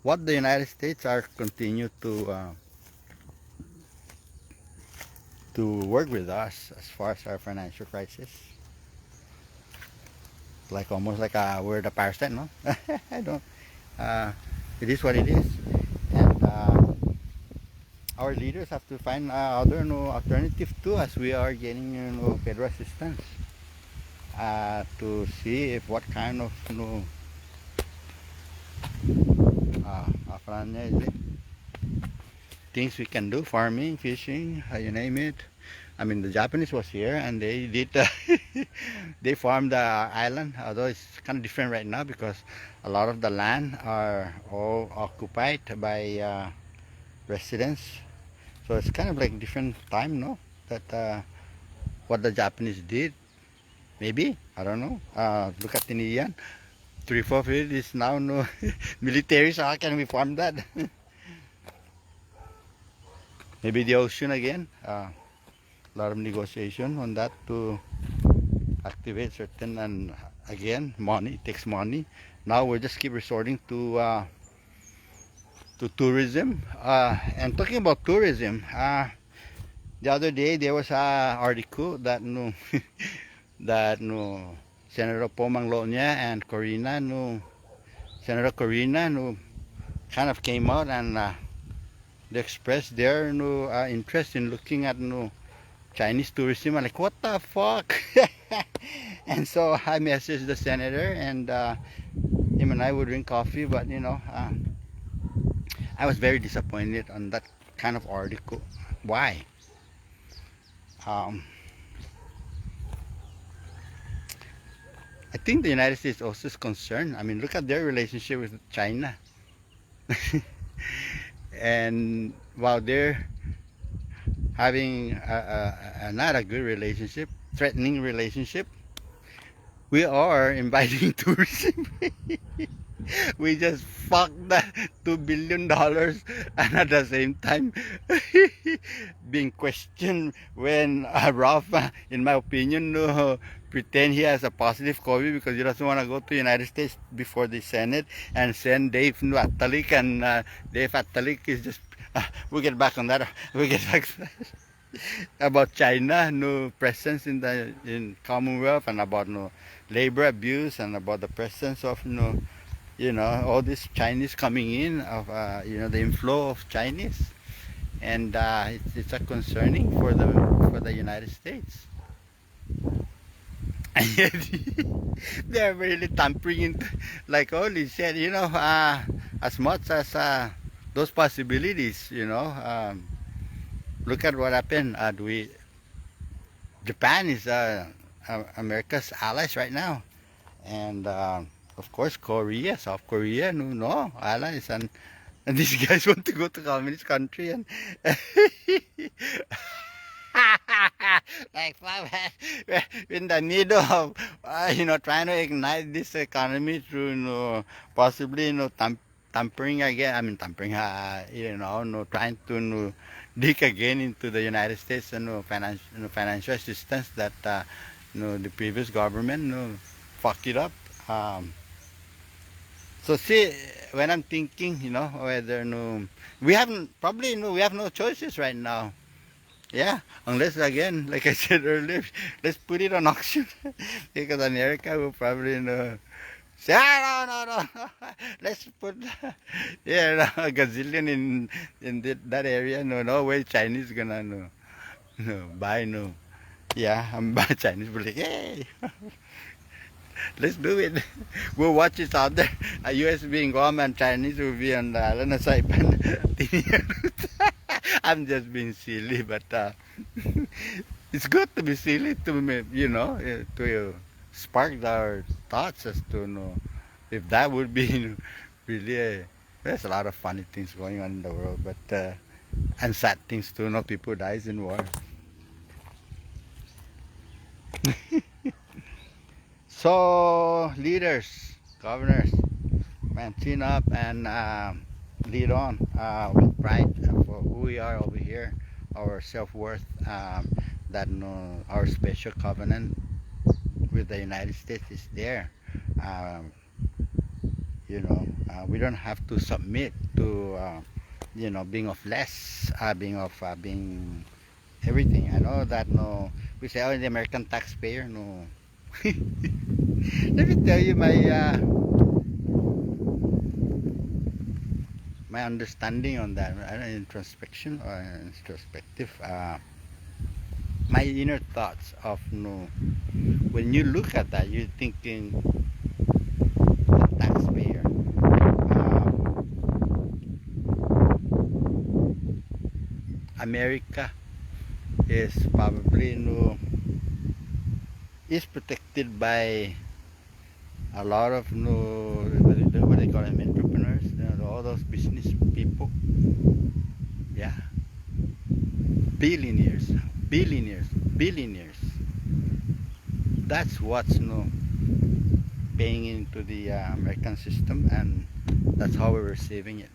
what the United States are continue to work with us as far as our financial crisis. Like almost like we're the parasite, no? I don't. It is what it is, and our leaders have to find other alternative too, as we are getting federal assistance to see if what kind of is it? Things we can do, farming, fishing, you name it. I mean, the Japanese was here and they did, they farmed the island, although it's kind of different right now because a lot of the land are all occupied by residents. So it's kind of like different time, no? That what the Japanese did, maybe, I don't know. Look at Tinian, 3/4 of it is now no military, so how can we farm that? Maybe the ocean again. A lot of negotiation on that to activate certain, and again, money, it takes money. Now we just keep resorting to tourism. And talking about tourism, the other day there was a article that that Senator Pomang Lonya and Senator Corina kind of came out and they expressed their interest in looking at Chinese tourism. I'm like, what the fuck? And so I messaged the senator, and him and I would drink coffee, but I was very disappointed on that kind of article. Why? I think the United States also is concerned. I mean, look at their relationship with China. And while they're having not a good relationship, threatening relationship, we are inviting tourism. We just fucked that $2 billion, and at the same time being questioned when Rafa, in my opinion, pretend he has a positive COVID because he doesn't want to go to the United States before the Senate and send Dave Atalik, and Dave Atalik is just we'll get back on that. We'll get back to that. About China, presence in Commonwealth, and about labor abuse, and about the presence of all this Chinese coming in, of the inflow of Chinese, and it's a concerning for the United States. And yet they're really tampering into, like Oli said, as much as those possibilities, look at what happened. Japan is America's allies right now, and of course Korea, South Korea, no allies, and these guys want to go to communist country and like in the middle of trying to ignite this economy through possibly tampering again. I mean tampering, trying to dig again into the United States and financial assistance that the previous government fucked it up. So see, when I'm thinking, whether no, we haven't probably no, we have no choices right now. Yeah, unless again, like I said earlier, let's put it on auction because America will probably say, no, no. Let's put yeah a gazillion in that area. No, no way Chinese gonna no buy no. Yeah, I'm buy Chinese will like, hey, let's do it. We'll watch it out there. US being Guam and Chinese will be on the island of Saipan. I'm just being silly, but it's good to be silly to spark our thoughts as to know if that would be really there's a lot of funny things going on in the world, but and sad things too. No, people dies in war. So leaders, governors, man, chin up and lead on with pride for who we are over here, our self-worth, that our special covenant with the United States is there. Um, we don't have to submit to being of less, being everything. I know that no, we say, oh, the American taxpayer, no. Let me tell you my understanding on that, introspection or introspective. My inner thoughts of no. When you look at that, you're thinking the taxpayer. America is probably no is protected by a lot of no what they call them entrepreneurs, all those business people. Yeah, billionaires, billionaires, billionaires. That's what's no paying into the American system, and that's how we're receiving it.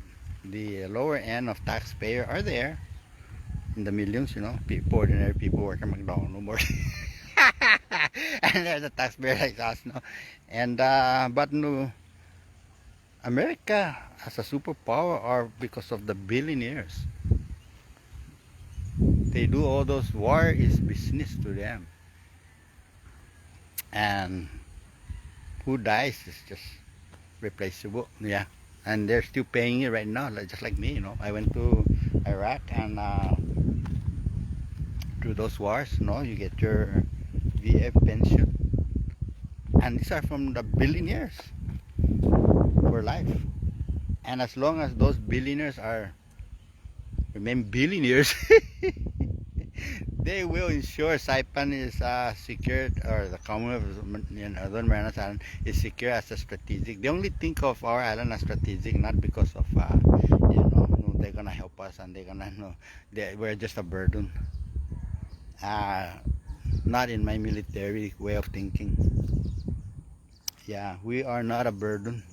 The lower end of taxpayer are there in the millions, people, ordinary people working at McDonald's, no more. And there's a taxpayer like us, no. And but no, America as a superpower are because of the billionaires. They do all those war is business to them, and who dies is just replaceable. Yeah, and they're still paying it right now, just like me. I went to Iraq and through those wars, you get your VF pension, and these are from the billionaires for life. And as long as those billionaires remain billionaires, they will ensure Saipan is secured, or the Commonwealth of Northern Marianas Island is secure as a strategic. They only think of our island as strategic, not because of they're gonna help us and they're gonna we're just a burden. Not in my military way of thinking. Yeah, we are not a burden.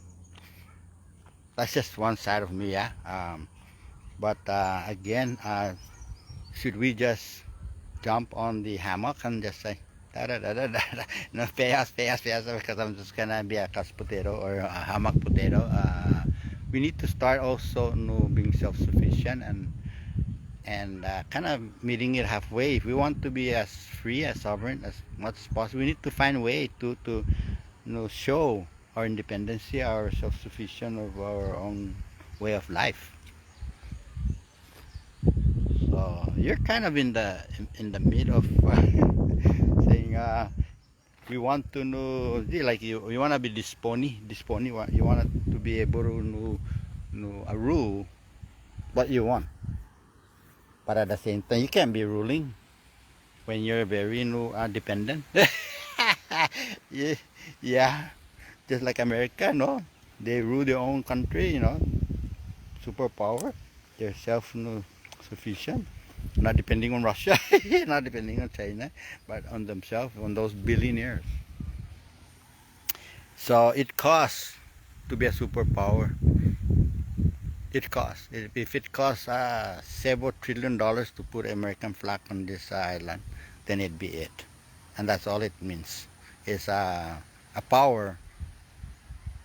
That's just one side of me, yeah. But again, should we just jump on the hammock and just say, da da da da da, no, pay us, because I'm just gonna be a couch potato or a hammock potato. We need to start also being self-sufficient and kind of meeting it halfway. If we want to be as free, as sovereign as much as possible, we need to find a way to show our independence, our self-sufficient of our own way of life. So you're kind of in the mid of saying we want to know, like you want to be dispony, you want to be able to rule what you want, but at the same time you can't be ruling when you're very dependent. Yeah, yeah, just like America, they rule their own country, superpower, they're self-sufficient, not depending on Russia, not depending on China, but on themselves, on those billionaires. So it costs to be a superpower. It costs. If it costs several $1 trillion to put American flag on this island, then it'd be it. And that's all it means. It's a power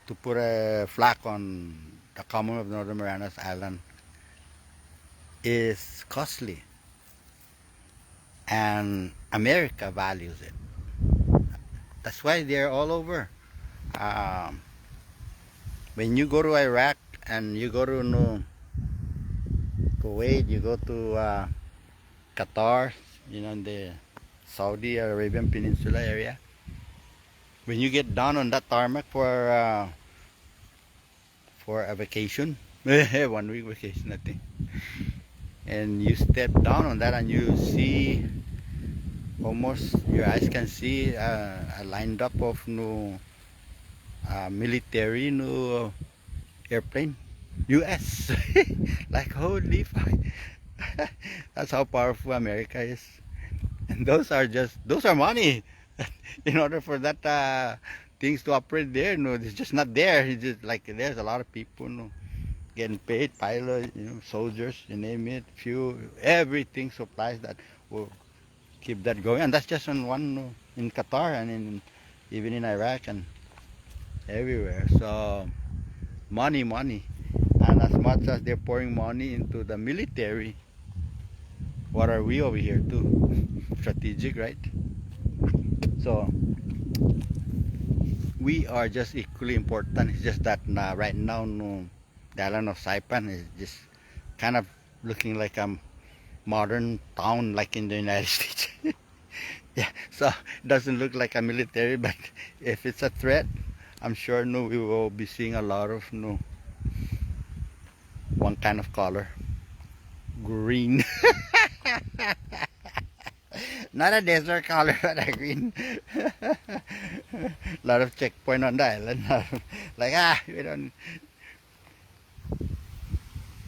to put a flag on the Commonwealth of Northern Marianas Island is costly, and America values it. That's why they're all over. Um, when you go to Iraq and you go to Kuwait, you go to Qatar, in the Saudi Arabian Peninsula area, when you get down on that tarmac for a vacation, 1 week vacation, I think, and you step down on that and you see almost your eyes can see a lined up of military airplane, US. Like holy fuck. That's how powerful America is. And those are money. In order for that things to operate there, it's just not there. It's just like there's a lot of people getting paid, pilots, soldiers, you name it, fuel, everything, supplies that will keep that going. And that's just on one in Qatar and even in Iraq and everywhere. So money, money. And as much as they're pouring money into the military, what are we over here too? Strategic, right? So we are just equally important. It's just that right now, the island of Saipan is just kind of looking like a modern town like in the United States. Yeah, so it doesn't look like a military, but if it's a threat, I'm sure we will be seeing a lot of one kind of color, green. Not a desert color, but a green. Lot of checkpoint on the island. Like we don't.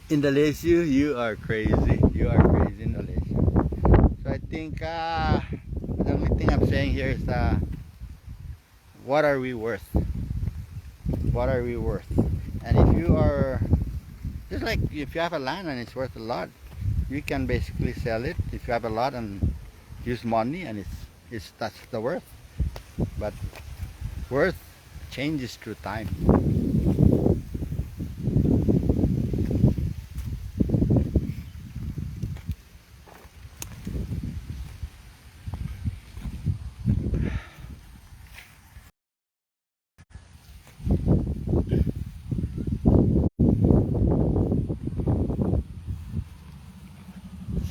Indonesia, you are crazy. You are crazy, Indonesia. So I think the only thing I'm saying here is what are we worth? What are we worth? And if you are just like if you have a land and it's worth a lot, you can basically sell it if you have a lot and use money, and that's the worth. But worth changes through time.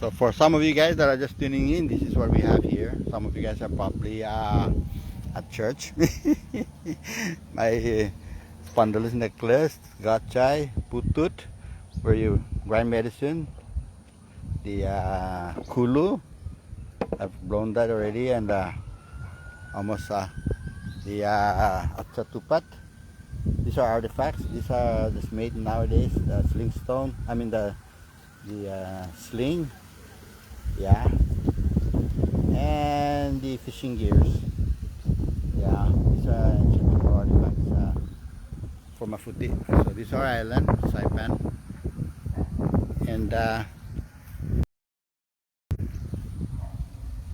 So for some of you guys that are just tuning in, this is what we have here. Some of you guys are probably at church. My spondylus necklace, gachai, putut, where you grind medicine, the kulu, I've blown that already, and almost the atsatupat. These are artifacts. These are just made nowadays. The sling stone. I mean the sling. Yeah. And the fishing gears. Yeah. These are ancient artifacts for Mafuti. So this is our island, Saipan, and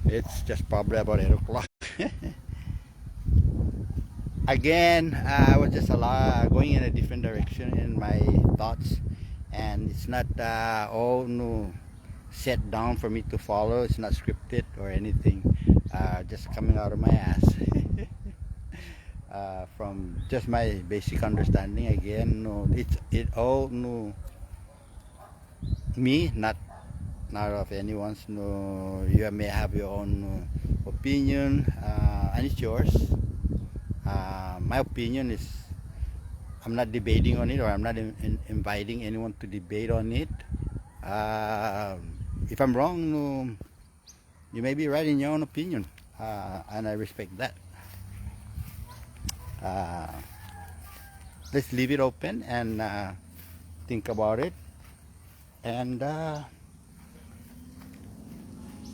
it's just probably about 8 o'clock. Again, I was just going in a different direction in my thoughts, and it's not all set down for me to follow. It's not scripted or anything, just coming out of my ass. From just my basic understanding. Again, it all me, not of anyone's. You may have your own opinion, and it's yours. My opinion is I'm not debating on it, or I'm not inviting anyone to debate on it. If I'm wrong, you may be right in your own opinion, and I respect that. Let's leave it open and think about it. And our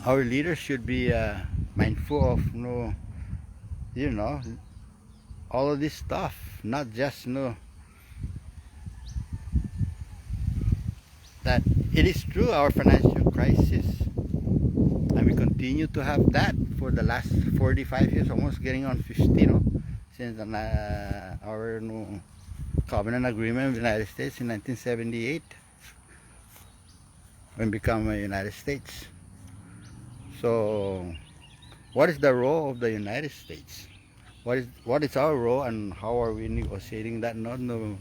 leaders should be mindful of all of this stuff, not just that it is true, our financial crisis, and we continue to have that for the last 45 years, almost getting on 50, since our covenant agreement with the United States in 1978 when become a United States. So what is the role of the United States? What is our role, and how are we negotiating that? No,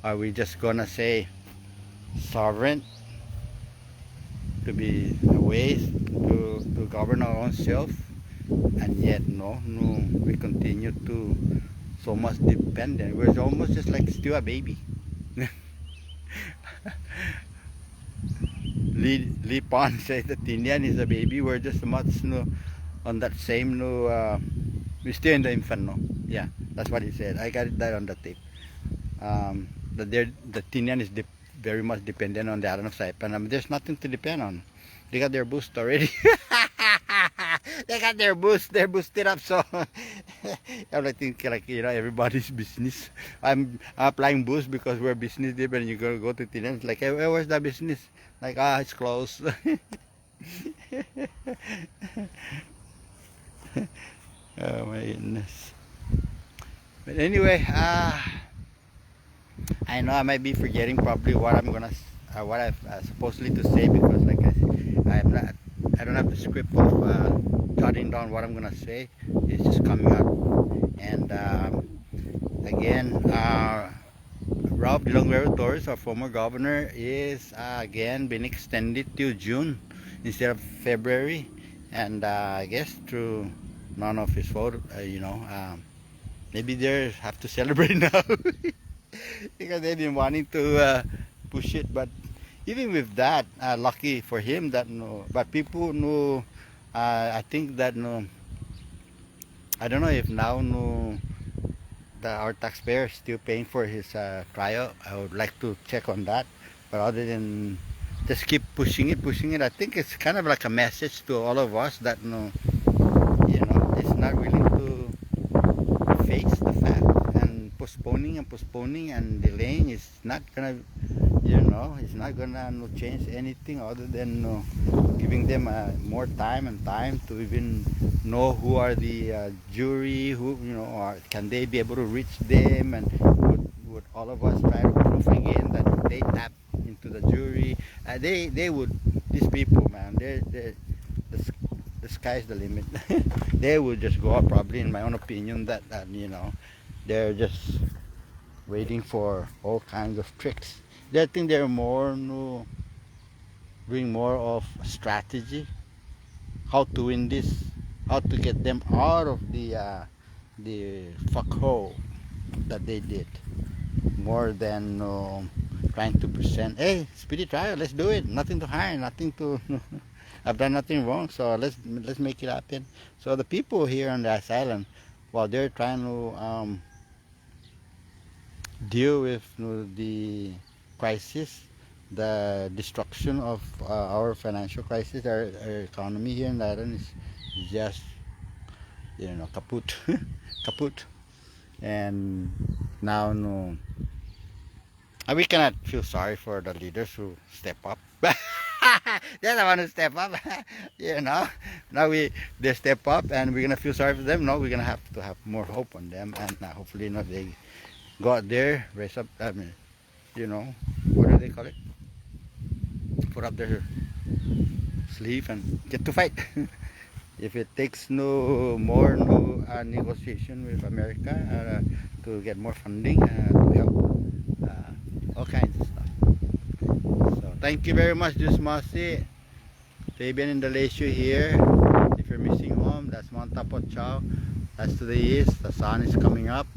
are we just gonna say sovereign to be a way to govern our own self, and yet no, we continue to so much dependent. We're almost just like still a baby. Lee Pond says that Indian is a baby. We're just much on that same we're still in the infant, no? Yeah, that's what he said. I got that on the tape. The Tinian is very much dependent on the island of Saipan. There's nothing to depend on. They got their boost already. They got their boost. They're boosted up. So I think like everybody's business. I'm applying boost because we're business deep, and you go to Tinian. It's like, hey, where's the business? Like, it's closed. Oh my goodness. But anyway, I know I might be forgetting probably what I'm gonna, what I've supposedly to say, because like I don't have the script of jotting down what I'm gonna say. It's just coming out. And again, Ralph Dilonguero Torres, our former governor, is again been extended till June instead of February, and I guess through none of his fault, maybe they have to celebrate now. Because they've been wanting to push it. But even with that, lucky for him that but people know, I think that I don't know if now that our taxpayers still paying for his trial. I would like to check on that. But other than just keep pushing it, I think it's kind of like a message to all of us that it's not willing to face the fact, and postponing and delaying is not gonna, it's not gonna change anything other than giving them more time to even know who are the jury, who or can they be able to reach them, and would all of us try to prove again that they tap into the jury. They would, these people, man, the sky's the limit. They would just go up, probably, in my own opinion, that they're just waiting for all kinds of tricks. I think they're more doing more of strategy, how to win this, how to get them out of the fuck hole that they did, more than trying to present, hey, speedy trial, let's do it, nothing to hide, nothing to I've done nothing wrong, so let's make it happen. So the people here on the island, while they're trying to deal with the crisis, the destruction of our financial crisis, our economy here in the island is just kaput. Kaput. And now we cannot feel sorry for the leaders who step up. They're the one who step up. Now they step up, and we're gonna feel sorry for them. No, we're gonna have to have more hope on them, and hopefully they go out there, raise up, what do they call it, put up their sleeve and get to fight. If it takes more negotiation with America to get more funding to help all kinds of stuff. So thank you very much, Jus Masi. Fabian in the Leisure here. If you're missing home, that's Mount Tapochao. That's to the east. The sun is coming up.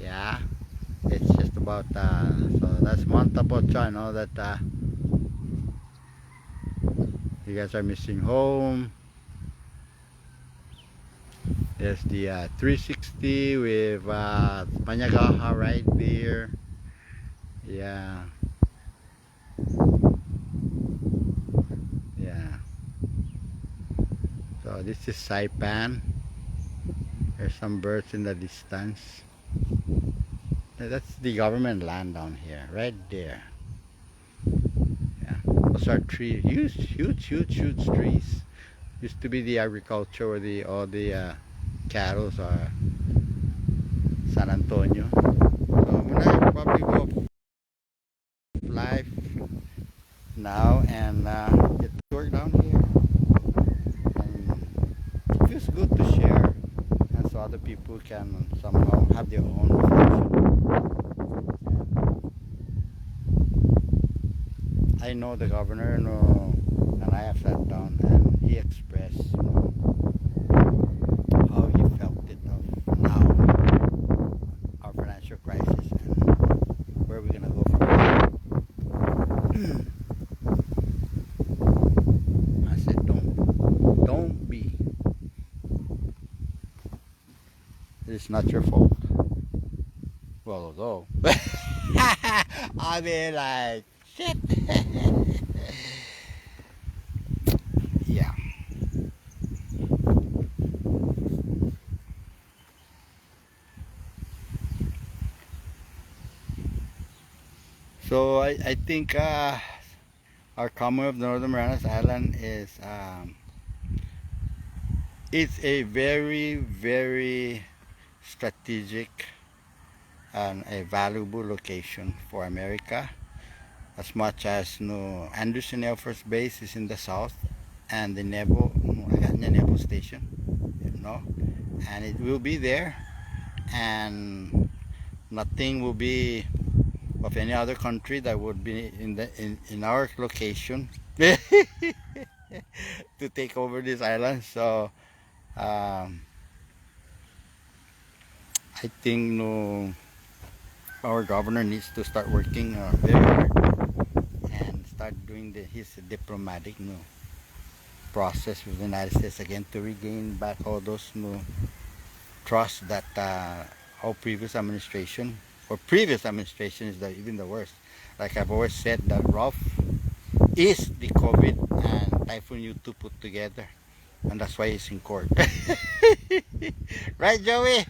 Yeah, it's just about so that's Mount Tapochao. I know that you guys are missing home. There's the 360 with Panyagaha right there. Yeah. So this is Saipan. There's some birds in the distance. That's the government land down here, right there. Yeah, those are trees, huge trees. Used to be the agriculture where all the cattle are San Antonio. So I'm gonna probably go live now and get to work down here. And it feels good to share, and so other people can somehow have their own reflection. I know the governor, and I have sat down and he expressed, how he felt it of now, our financial crisis, and where we're gonna go from there. I said, don't be. It's not your fault. Well, although, I mean, like, shit. Yeah. So I think our Commonwealth of Northern Marianas Island is it's a very, very strategic and a valuable location for America, as much as Anderson Air Force Base is in the south, and the Aganya Naval Station, and it will be there, and nothing will be of any other country that would be in our location to take over this island. So I think our governor needs to start working very hard and start doing his diplomatic process with the United States again, to regain back all those trust that our previous administration, or previous administration, is even the worst. Like I've always said, that Ralph is the COVID and Typhoon U2 put together, and that's why he's in court. Right, Joey?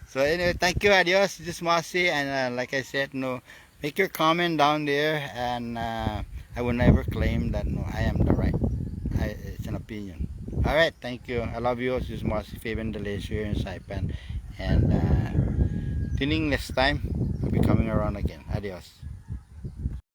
So anyway, thank you, adios, this is Mossy, and like I said, make your comment down there, and I will never claim that I am the right. It's an opinion. All right, thank you. I love you. This is Mossy Fabian Delays here in Saipan, and tuning next time. I'll be coming around again. Adios.